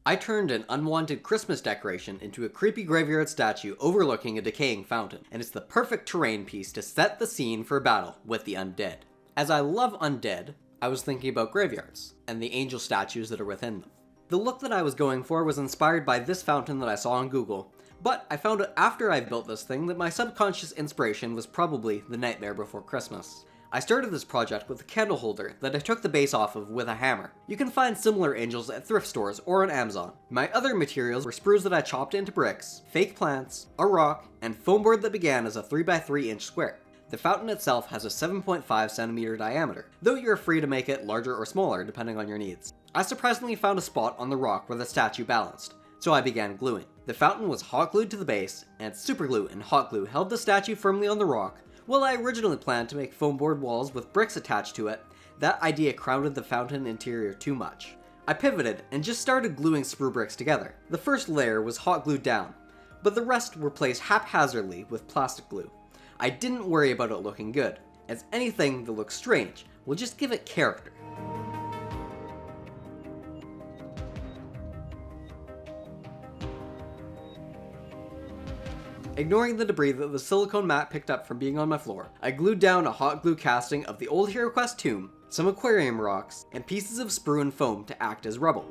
I turned an unwanted Christmas decoration into a creepy graveyard statue overlooking a decaying fountain, and it's the perfect terrain piece to set the scene for battle with the undead. As I love undead, I was thinking about graveyards, and the angel statues that are within them. The look that I was going for was inspired by this fountain that I saw on Google, but I found out after I built this thing that my subconscious inspiration was probably The Nightmare Before Christmas. I started this project with a candle holder that I took the base off of with a hammer. You can find similar angels at thrift stores or on Amazon. My other materials were sprues that I chopped into bricks, fake plants, a rock, and foam board that began as a 3x3 inch square. The fountain itself has a 7.5 centimeter diameter, though you're free to make it larger or smaller depending on your needs. I surprisingly found a spot on the rock where the statue balanced, so I began gluing. The fountain was hot glued to the base, and super glue and hot glue held the statue firmly on the rock. While I originally planned to make foam board walls with bricks attached to it, that idea crowded the fountain interior too much. I pivoted and just started gluing sprue bricks together. The first layer was hot glued down, but the rest were placed haphazardly with plastic glue. I didn't worry about it looking good, as anything that looks strange will just give it character. Ignoring the debris that the silicone mat picked up from being on my floor, I glued down a hot glue casting of the old Hero Quest tomb, some aquarium rocks, and pieces of sprue and foam to act as rubble.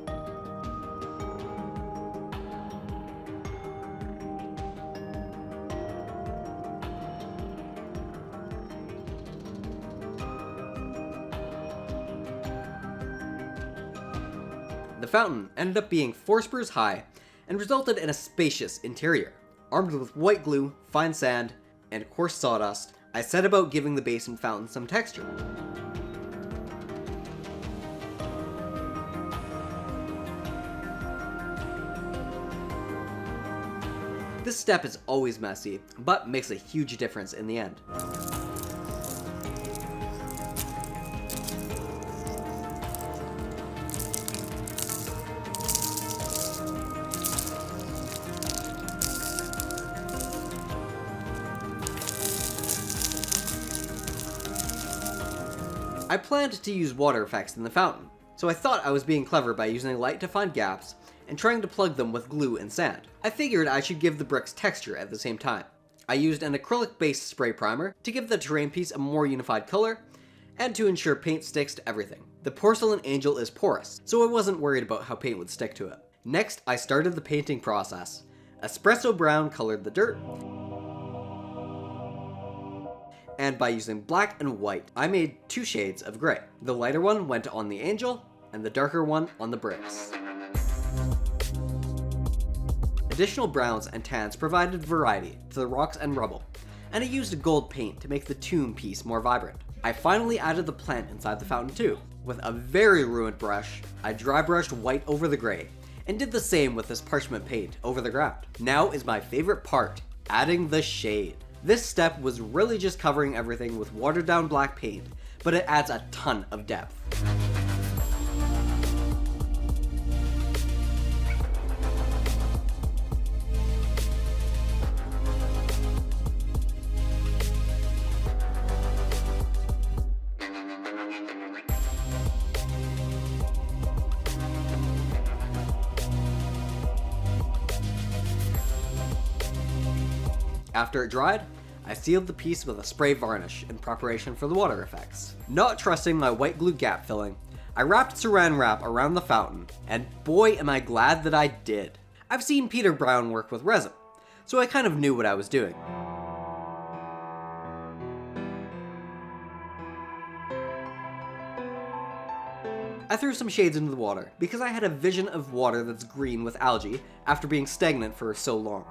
The fountain ended up being 4 sprues high and resulted in a spacious interior. Armed with white glue, fine sand, and coarse sawdust, I set about giving the basin fountain some texture. This step is always messy, but makes a huge difference in the end. I planned to use water effects in the fountain, so I thought I was being clever by using light to find gaps and trying to plug them with glue and sand. I figured I should give the bricks texture at the same time. I used an acrylic-based spray primer to give the terrain piece a more unified color and to ensure paint sticks to everything. The porcelain angel is porous, so I wasn't worried about how paint would stick to it. Next, I started the painting process. Espresso brown colored the dirt, and by using black and white, I made 2 shades of gray. The lighter one went on the angel, and the darker one on the bricks. Additional browns and tans provided variety to the rocks and rubble, and I used a gold paint to make the tomb piece more vibrant. I finally added the plant inside the fountain too. With a very ruined brush, I dry brushed white over the gray, and did the same with this parchment paint over the ground. Now is my favorite part, adding the shade. This step was really just covering everything with watered down black paint, but it adds a ton of depth. After it dried, I sealed the piece with a spray varnish in preparation for the water effects. Not trusting my white glue gap filling, I wrapped saran wrap around the fountain, and boy am I glad that I did. I've seen Peter Brown work with resin, so I kind of knew what I was doing. I threw some shades into the water because I had a vision of water that's green with algae after being stagnant for so long.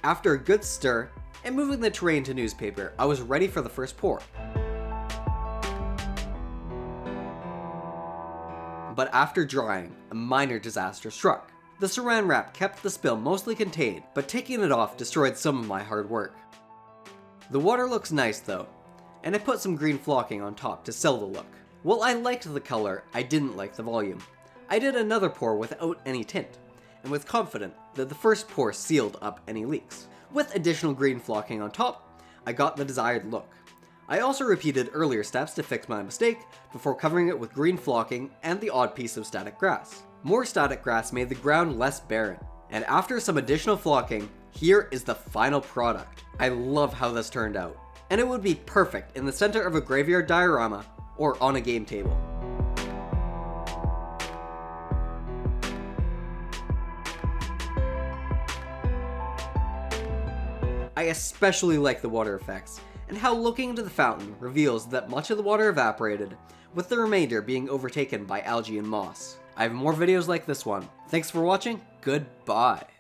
After a good stir and moving the terrain to newspaper, I was ready for the first pour. But after drying, a minor disaster struck. The saran wrap kept the spill mostly contained, but taking it off destroyed some of my hard work. The water looks nice though, and I put some green flocking on top to sell the look. While I liked the color, I didn't like the volume. I did another pour without any tint, and was confident that the first pour sealed up any leaks. With additional green flocking on top, I got the desired look. I also repeated earlier steps to fix my mistake before covering it with green flocking and the odd piece of static grass. More static grass made the ground less barren, and after some additional flocking, here is the final product. I love how this turned out, and it would be perfect in the center of a graveyard diorama or on a game table. I especially like the water effects, and how looking into the fountain reveals that much of the water evaporated, with the remainder being overtaken by algae and moss. I have more videos like this one. Thanks for watching, goodbye.